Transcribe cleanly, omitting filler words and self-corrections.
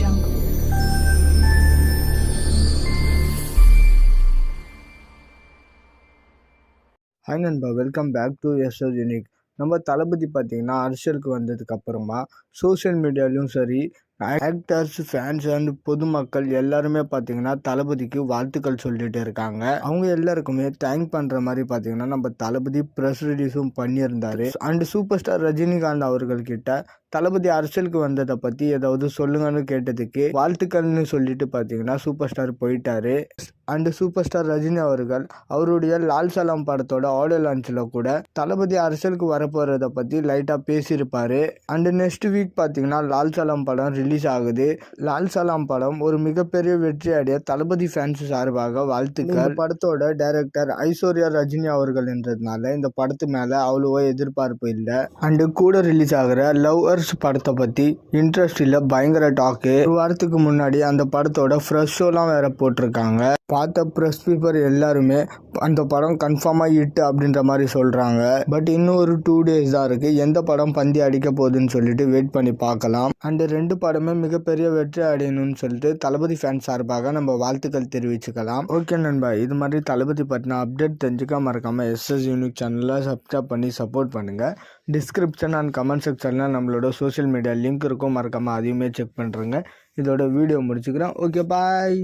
jungle. Hi நண்பா, welcome back to SS unique. நம்ம தளபதி பார்த்தீங்கன்னா அரசியலுக்கு வந்ததுக்கு அப்புறமா சோஷியல் மீடியாலையும் சரி, ஆக்டர்ஸ், ஃபேன்ஸ் அண்ட் பொதுமக்கள் எல்லாருமே பார்த்தீங்கன்னா தளபதிக்கு வாழ்த்துக்கள் சொல்லிட்டு இருக்காங்க. அவங்க எல்லாருக்குமே தேங்க் பண்ணுற மாதிரி பார்த்தீங்கன்னா நம்ம தளபதி ப்ரெஸ் ரிலீஸும் பண்ணியிருந்தாரு. அண்ட் சூப்பர் ஸ்டார் ரஜினிகாந்த் அவர்கள்கிட்ட தளபதி அரசியலுக்கு வந்ததை பற்றி ஏதாவது சொல்லுங்கன்னு கேட்டதுக்கு வாழ்த்துக்கள்னு சொல்லிட்டு பார்த்தீங்கன்னா சூப்பர் ஸ்டார் போயிட்டாரு. அண்டு சூப்பர் ஸ்டார் ரஜினி அவர்கள் அவருடைய லால் சலாம் படத்தோட ஆடியோ லான்ச்சில் கூட தளபதி அரசியலுக்கு வரப்போகிறத பற்றி லைட்டாக பேசியிருப்பார். அண்டு நெக்ஸ்ட் வீக் பார்த்தீங்கன்னா லால் சலாம் படம் ரிலீஸ் ஆகுது. லால் சலாம் படம் ஒரு மிகப்பெரிய வெற்றி அடைய தளபதி ஃபேன்ஸ் சார்பாக வாழ்த்துக்கள். இந்த படத்தோட டைரக்டர் ஐஸ்வர்யா ரஜினி அவர்கள் என்றதுனால இந்த படத்து மேலே அவ்வளோவா எதிர்பார்ப்பு இல்லை. அண்டு கூட ரிலீஸ் ஆகிற லவ்வர்ஸ் படத்தை பற்றி இன்ட்ரெஸ்ட் இல்லை, பயங்கர டாக்கு. ஒரு வாரத்துக்கு முன்னாடி அந்த படத்தோட ஃப்ரெஷ் ஷோலாம் வேற போட்டிருக்காங்க. பார்த்த ப்ரெஸ் பீப்பர் எல்லாருமே அந்த படம் கன்ஃபார்மாக ஹிட் அப்படின்ற மாதிரி சொல்கிறாங்க. பட் இன்னும் ஒரு 2 days தான் இருக்குது. எந்த படம் பந்தி அடிக்க போகுதுன்னு சொல்லிட்டு வெயிட் பண்ணி பார்க்கலாம். அண்டு 2 படமே மிகப்பெரிய வெற்றி அடையணும்னு சொல்லிட்டு தளபதி ஃபேன் சார்பாக நம்ம வாழ்த்துக்கள் தெரிவிச்சுக்கலாம். ஓகே நண்பா, இது மாதிரி தளபதி பற்றின அப்டேட் தெரிஞ்சுக்க மறக்காமல் எஸ்எஸ் யூனிக் சேனலில் சப்ஸ்கிரைப் பண்ணி சப்போர்ட் பண்ணுங்கள். டிஸ்கிரிப்ஷன் அண்ட் கமெண்ட் செக்ஷனில் நம்மளோட சோஷியல் மீடியா லிங்க் இருக்கும், மறக்காமல் அதையுமே செக் பண்ணுறேங்க. இதோட வீடியோ முடிச்சுக்கிறேன். ஓகே, பாய்.